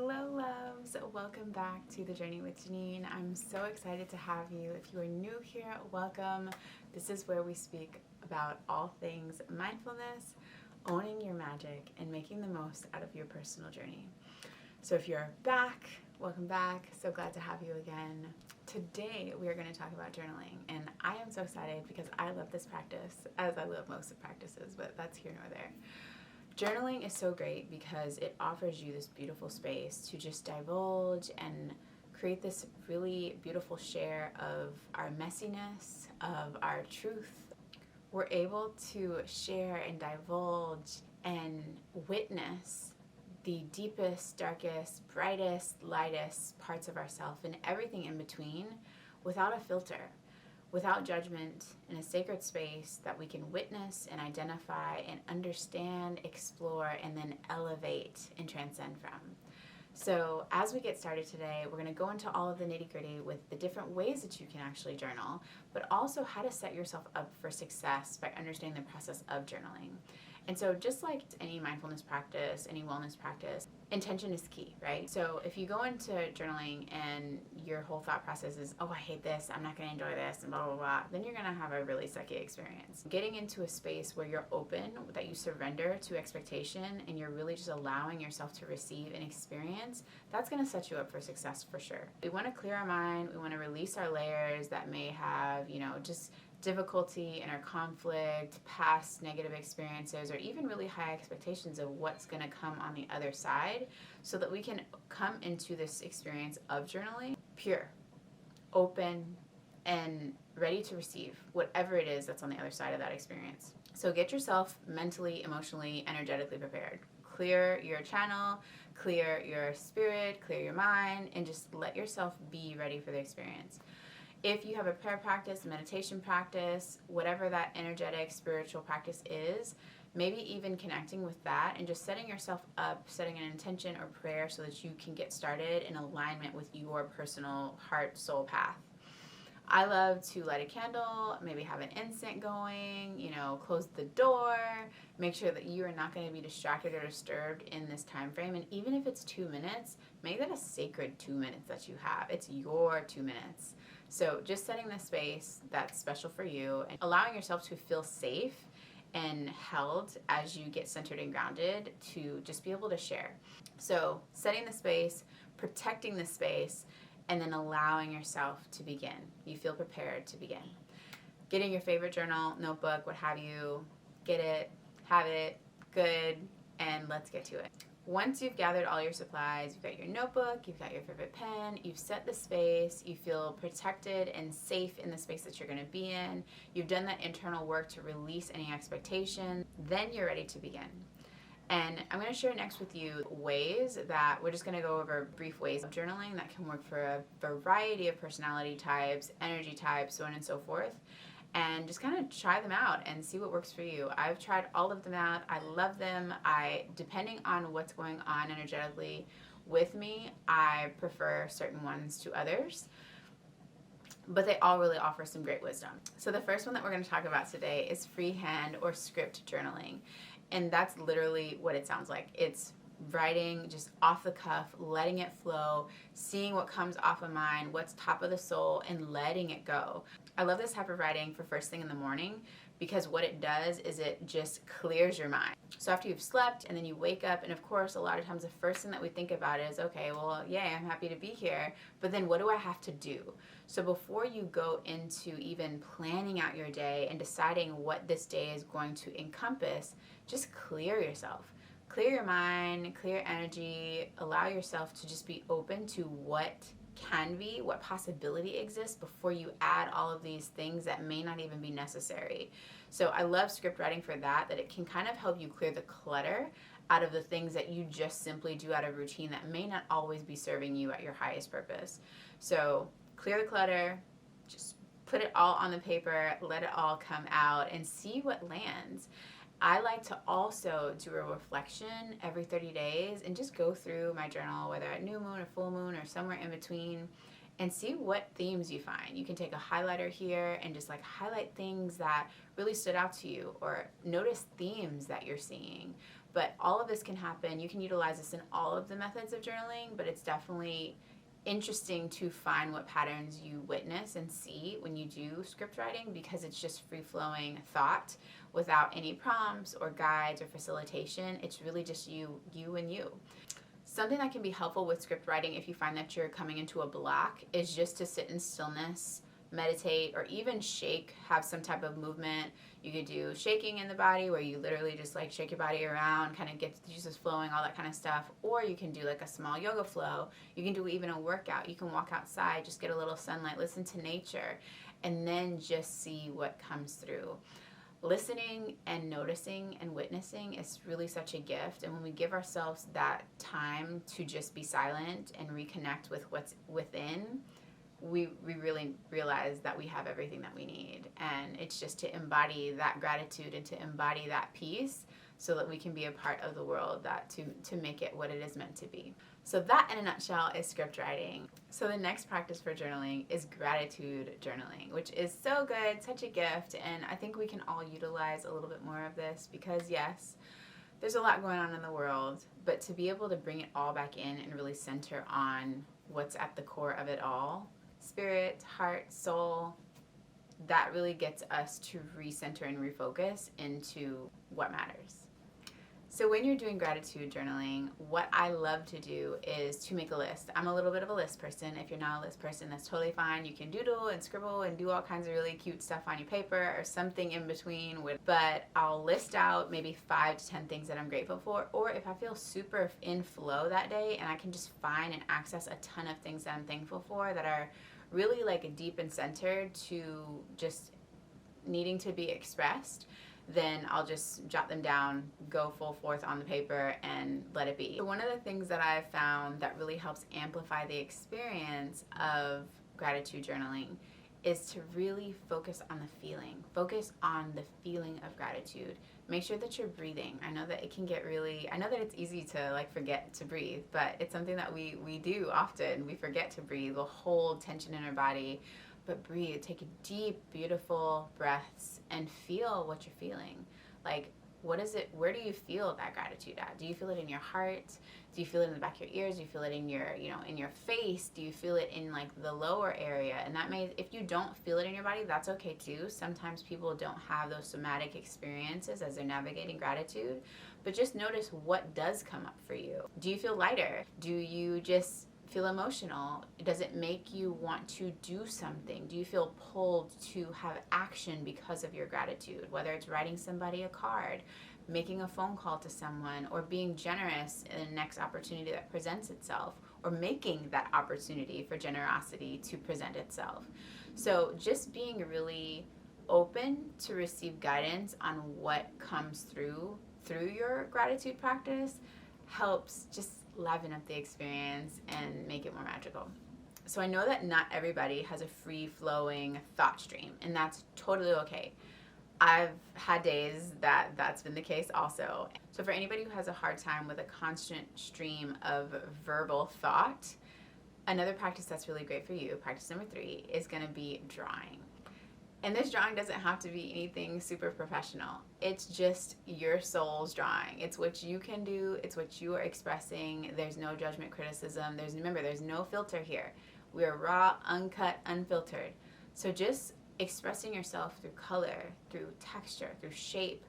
Hello loves, welcome back to The Journey with Janine. I'm so excited to have you. If you are new here, welcome. This is where we speak about all things mindfulness, owning your magic, and making the most out of your personal journey. So if you're back, welcome back. So glad to have you again. Today we are going to talk about journaling, and I am so excited because I love this practice, as I love most of practices, but that's here nor there. Journaling is so great because it offers you this beautiful space to just divulge and create this really beautiful share of our messiness, of our truth. We're able to share and divulge and witness the deepest, darkest, brightest, lightest parts of ourselves and everything in between without a filter, without judgment, in a sacred space that we can witness and identify and understand, explore, and then elevate and transcend from. So as we get started today, we're going to go into all of the nitty-gritty with the different ways that you can actually journal, but also how to set yourself up for success by understanding the process of journaling. And so just like any mindfulness practice, any wellness practice, intention is key, right? So if you go into journaling and your whole thought process is, oh, I hate this, I'm not going to enjoy this, and blah, blah, blah, then you're going to have a really sucky experience. Getting into a space where you're open, that you surrender to expectation, and you're really just allowing yourself to receive and experience, that's going to set you up for success for sure. We want to clear our mind. We want to release our layers that may have, just difficulty in our conflict, past negative experiences, or even really high expectations of what's going to come on the other side, so that we can come into this experience of journaling pure, open, and ready to receive whatever it is that's on the other side of that experience. So get yourself mentally, emotionally, energetically prepared. Clear your channel, clear your spirit, clear your mind, and just let yourself be ready for the experience. If you have a prayer practice, meditation practice, whatever that energetic, spiritual practice is, maybe even connecting with that and just setting yourself up, setting an intention or prayer so that you can get started in alignment with your personal heart, soul path. I love to light a candle, maybe have an incense going, close the door, make sure that you are not going to be distracted or disturbed in this time frame. And even if it's 2 minutes, make that a sacred 2 minutes that you have. It's your 2 minutes. So just setting the space that's special for you and allowing yourself to feel safe and held as you get centered and grounded to just be able to share. So setting the space, protecting the space, and then allowing yourself to begin. You feel prepared to begin. Getting your favorite journal, notebook, what have you, get it, have it, good, and let's get to it. Once you've gathered all your supplies, you've got your notebook, you've got your favorite pen, you've set the space, you feel protected and safe in the space that you're going to be in, you've done that internal work to release any expectation, then you're ready to begin. And I'm going to share next with you ways that we're just going to go over brief ways of journaling that can work for a variety of personality types, energy types, so on and so forth. And just kind of try them out and see what works for you. I've tried all of them out. I love them. Depending on what's going on energetically with me, I prefer certain ones to others. But they all really offer some great wisdom. So the first one that we're going to talk about today is freehand or script journaling. And that's literally what it sounds like. It's writing just off the cuff, letting it flow, seeing what comes off of mind, what's top of the soul, and letting it go. I love this type of writing for first thing in the morning because what it does is it just clears your mind. So after you've slept and then you wake up, and of course a lot of times the first thing that we think about is, okay, well, yay, I'm happy to be here, but then what do I have to do? So before you go into even planning out your day and deciding what this day is going to encompass, just clear yourself. Clear your mind, clear energy, allow yourself to just be open to what can be, what possibility exists before you add all of these things that may not even be necessary. So I love script writing for that it can kind of help you clear the clutter out of the things that you just simply do out of routine that may not always be serving you at your highest purpose. So clear the clutter, just put it all on the paper, let it all come out, and see what lands. I like to also do a reflection every 30 days and just go through my journal, whether at new moon or full moon or somewhere in between, and see what themes you find. You can take a highlighter here and just highlight things that really stood out to you, or notice themes that you're seeing. But all of this can happen. You can utilize this in all of the methods of journaling, but it's definitely interesting to find what patterns you witness and see when you do script writing, because it's just free-flowing thought without any prompts or guides or facilitation. It's really just you and you. Something that can be helpful with script writing if you find that you're coming into a block is just to sit in stillness, meditate, or even shake, have some type of movement. You could do shaking in the body where you literally just like shake your body around, kind of get the juices flowing, all that kind of stuff. Or you can do like a small yoga flow. You can do even a workout. You can walk outside, just get a little sunlight, listen to nature, and then just see what comes through. Listening and noticing and witnessing is really such a gift, and when we give ourselves that time to just be silent and reconnect with what's within, we really realize that we have everything that we need. And it's just to embody that gratitude and to embody that peace so that we can be a part of the world, that to make it what it is meant to be. So that, in a nutshell, is script writing. So the next practice for journaling is gratitude journaling, which is so good, such a gift, and I think we can all utilize a little bit more of this because, yes, there's a lot going on in the world, but to be able to bring it all back in and really center on what's at the core of it all, spirit, heart, soul, that really gets us to recenter and refocus into what matters. So when you're doing gratitude journaling, what I love to do is to make a list. I'm a little bit of a list person. If you're not a list person, that's totally fine. You can doodle and scribble and do all kinds of really cute stuff on your paper or something in between. But I'll list out maybe 5 to 10 things that I'm grateful for. Or if I feel super in flow that day and I can just find and access a ton of things that I'm thankful for that are really like deep and centered to just needing to be expressed, then I'll just jot them down, go full forth on the paper, and let it be. So one of the things that I've found that really helps amplify the experience of gratitude journaling is to really focus on the feeling. Focus on the feeling of gratitude. Make sure that you're breathing. I know that it can get I know that it's easy to like forget to breathe, but it's something that we do often. We forget to breathe. We'll hold tension in our body. But breathe, take deep, beautiful breaths and feel what you're feeling. Like, what is it, where do you feel that gratitude at? Do you feel it in your heart? Do you feel it in the back of your ears? Do you feel it in your, in your face? Do you feel it in like the lower area? And that may, if you don't feel it in your body, that's okay too. Sometimes people don't have those somatic experiences as they're navigating gratitude, but just notice what does come up for you. Do you feel lighter? Do you just feel emotional? Does it make you want to do something? Do you feel pulled to have action because of your gratitude? Whether it's writing somebody a card, making a phone call to someone, or being generous in the next opportunity that presents itself, or making that opportunity for generosity to present itself. So just being really open to receive guidance on what comes through your gratitude practice helps just liven up the experience and make it more magical. So I know that not everybody has a free-flowing thought stream, and that's totally okay. I've had days that's been the case also. So for anybody who has a hard time with a constant stream of verbal thought, another practice that's really great for you, practice number 3, is going to be drawing. And this drawing doesn't have to be anything super professional. It's just your soul's drawing. It's what you can do. It's what you are expressing. There's no judgment, criticism. Remember, there's no filter here. We are raw, uncut, unfiltered. So just expressing yourself through color, through texture, through shape,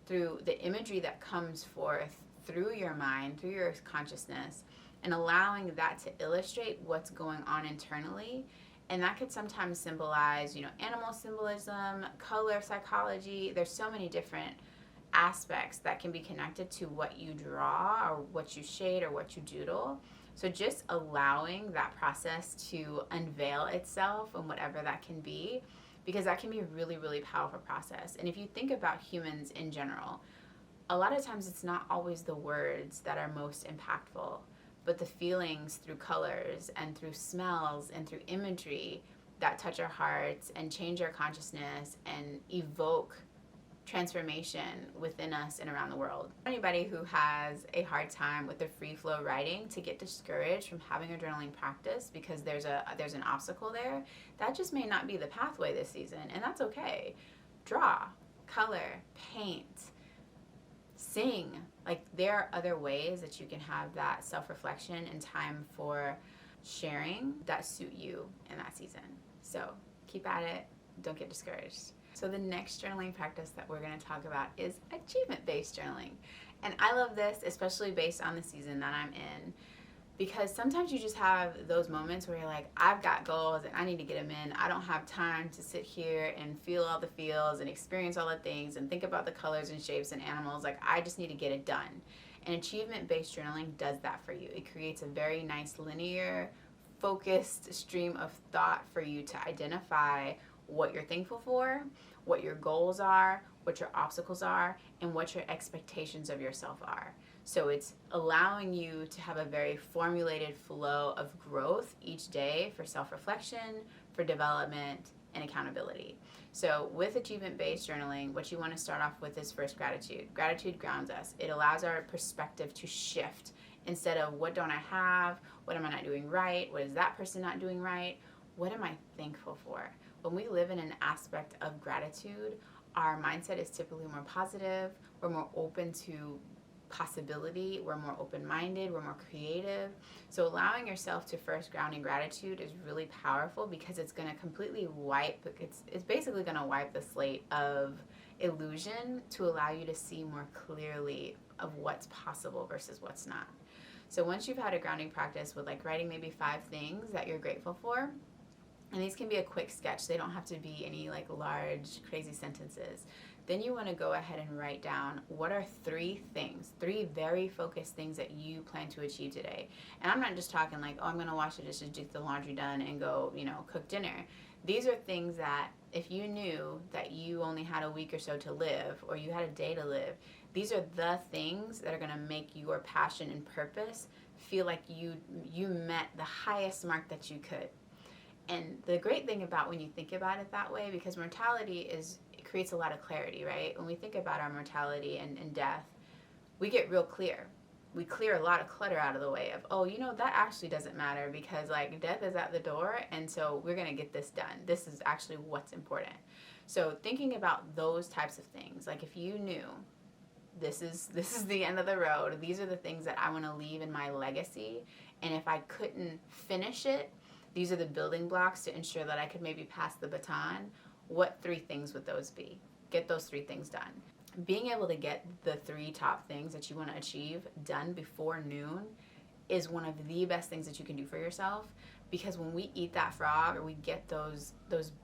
through the imagery that comes forth through your mind, through your consciousness, and allowing that to illustrate what's going on internally. And that could sometimes symbolize, animal symbolism, color psychology. There's so many different aspects that can be connected to what you draw or what you shade or what you doodle. So just allowing that process to unveil itself and whatever that can be, because that can be a really, really powerful process. And if you think about humans in general, a lot of times it's not always the words that are most impactful, but the feelings through colors and through smells and through imagery that touch our hearts and change our consciousness and evoke transformation within us and around the world. Anybody who has a hard time with the free flow writing to get discouraged from having a journaling practice because there's an obstacle there, that just may not be the pathway this season, and that's okay. Draw, color, paint, sing, Like, there are other ways that you can have that self-reflection and time for sharing that suit you in that season. So keep at it. Don't get discouraged. So the next journaling practice that we're going to talk about is achievement-based journaling. And I love this, especially based on the season that I'm in, because sometimes you just have those moments where you're like, I've got goals and I need to get them in. I don't have time to sit here and feel all the feels and experience all the things and think about the colors and shapes and animals. Like, I just need to get it done. And achievement-based journaling does that for you. It creates a very nice, linear, focused stream of thought for you to identify what you're thankful for, what your goals are, what your obstacles are, and what your expectations of yourself are. So it's allowing you to have a very formulated flow of growth each day for self-reflection, for development, and accountability. So with achievement-based journaling, what you want to start off with is first gratitude. Gratitude grounds us. It allows our perspective to shift. Instead of what don't I have, what am I not doing right, what is that person not doing right, what am I thankful for? When we live in an aspect of gratitude, our mindset is typically more positive, we're more open to possibility, we're more open-minded, we're more creative. So allowing yourself to first ground in gratitude is really powerful because it's going to completely it's basically going to wipe the slate of illusion to allow you to see more clearly of what's possible versus what's not. So once you've had a grounding practice with like writing maybe 5 things that you're grateful for, and these can be a quick sketch, they don't have to be any like large crazy sentences, then you want to go ahead and write down what are 3 things, 3 very focused things that you plan to achieve today. And I'm not just talking like, oh, I'm going to wash the dishes, get the laundry done, and go, cook dinner. These are things that if you knew that you only had a week or so to live, or you had a day to live, these are the things that are going to make your passion and purpose feel like you met the highest mark that you could. And the great thing about when you think about it that way, because mortality it creates a lot of clarity, right? When we think about our mortality and death, we get real clear. We clear a lot of clutter out of the way of, that actually doesn't matter because like death is at the door, and so we're going to get this done. This is actually what's important. So thinking about those types of things, like if you knew this is the end of the road, these are the things that I want to leave in my legacy, and if I couldn't finish it, these are the building blocks to ensure that I could maybe pass the baton. What 3 things would those be? Get those 3 things done. Being able to get the 3 top things that you want to achieve done before noon is one of the best things that you can do for yourself, because when we eat that frog or we get those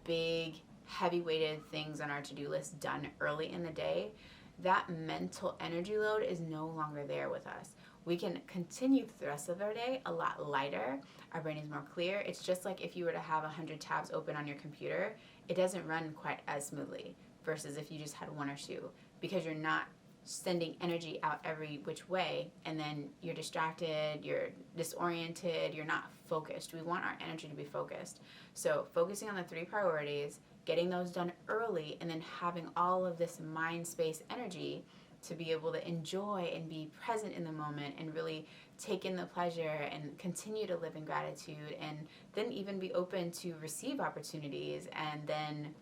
big, heavy-weighted things on our to-do list done early in the day, that mental energy load is no longer there with us. We can continue the rest of our day a lot lighter. Our brain is more clear. It's just like if you were to have 100 tabs open on your computer, it doesn't run quite as smoothly versus if you just had 1 or 2, because you're not sending energy out every which way, and then you're distracted, you're disoriented, you're not focused. We want our energy to be focused. So focusing on the 3 priorities, getting those done early, and then having all of this mind space energy to be able to enjoy and be present in the moment and really take in the pleasure and continue to live in gratitude, and then even be open to receive opportunities and then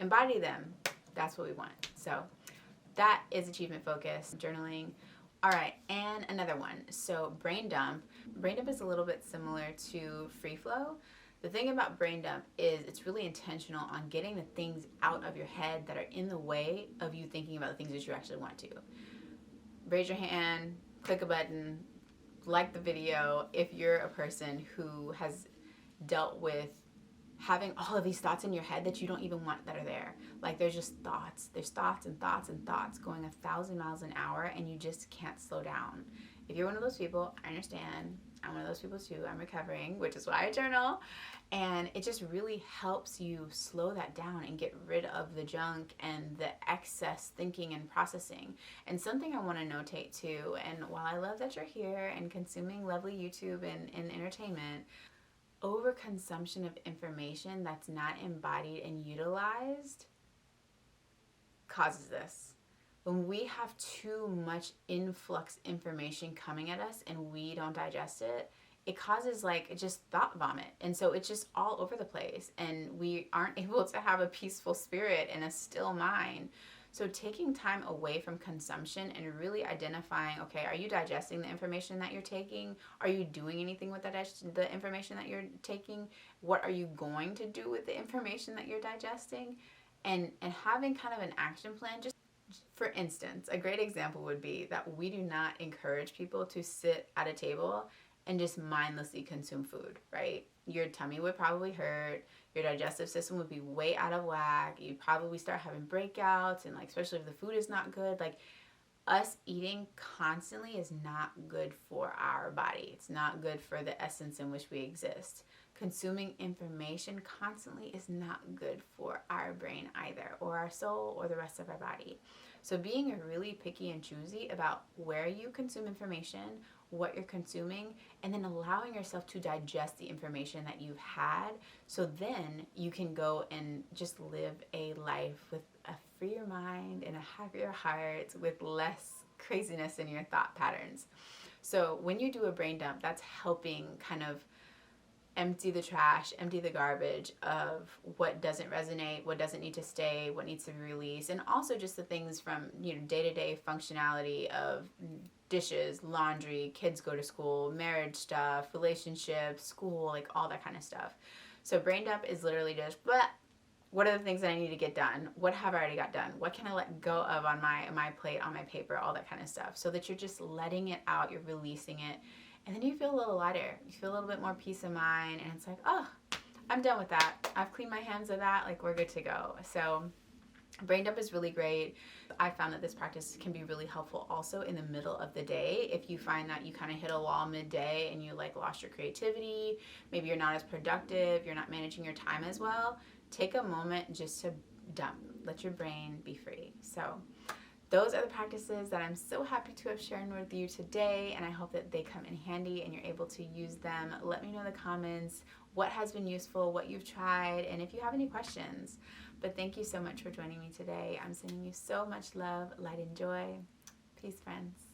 embody them. That's what we want. So that is achievement focused journaling. All right, and another one. So brain dump. Brain dump is a little bit similar to free flow. The thing about brain dump is it's really intentional on getting the things out of your head that are in the way of you thinking about the things that you actually want to. Raise your hand, click a button, like the video if you're a person who has dealt with having all of these thoughts in your head that you don't even want that are there. Like there's just thoughts. There's thoughts and thoughts and thoughts going 1,000 miles an hour, and you just can't slow down. If you're one of those people, I understand. I'm one of those people too. I'm recovering, which is why I journal. And it just really helps you slow that down and get rid of the junk and the excess thinking and processing. And something I want to notate too, and while I love that you're here and consuming lovely YouTube and entertainment, overconsumption of information that's not embodied and utilized causes this. When we have too much influx information coming at us and we don't digest it, it causes like just thought vomit. And so it's just all over the place, and we aren't able to have a peaceful spirit and a still mind. So taking time away from consumption and really identifying, okay, are you digesting the information that you're taking? Are you doing anything with the information that you're taking? What are you going to do with the information that you're digesting? And having kind of an action plan. Just for instance, a great example would be that we do not encourage people to sit at a table and just mindlessly consume food, right? Your tummy would probably hurt. Your digestive system would be way out of whack. You'd probably start having breakouts, and like, especially if the food is not good. Like, us eating constantly is not good for our body. It's not good for the essence in which we exist. Consuming information constantly is not good for our brain either, or our soul, or the rest of our body. So being really picky and choosy about where you consume information, what you're consuming, and then allowing yourself to digest the information that you've had, so then you can go and just live a life with a freer mind and a happier heart, with less craziness in your thought patterns. So when you do a brain dump, that's helping kind of empty the trash, empty the garbage of what doesn't resonate, what doesn't need to stay, what needs to be released, and also just the things from, day-to-day functionality of dishes, laundry, kids go to school, marriage stuff, relationships, school, like all that kind of stuff. So brain dump is literally just, what are the things that I need to get done? What have I already got done? What can I let go of on my plate, on my paper, all that kind of stuff, so that you're just letting it out, you're releasing it. And then you feel a little lighter. You feel a little bit more peace of mind. And it's like, oh, I'm done with that. I've cleaned my hands of that. Like, we're good to go. So brain dump is really great. I found that this practice can be really helpful also in the middle of the day. If you find that you kind of hit a wall midday and you like lost your creativity, maybe you're not as productive, you're not managing your time as well, take a moment just to dump. Let your brain be free. So those are the practices that I'm so happy to have shared with you today, and I hope that they come in handy and you're able to use them. Let me know in the comments what has been useful, what you've tried, and if you have any questions. But thank you so much for joining me today. I'm sending you so much love, light, and joy. Peace, friends.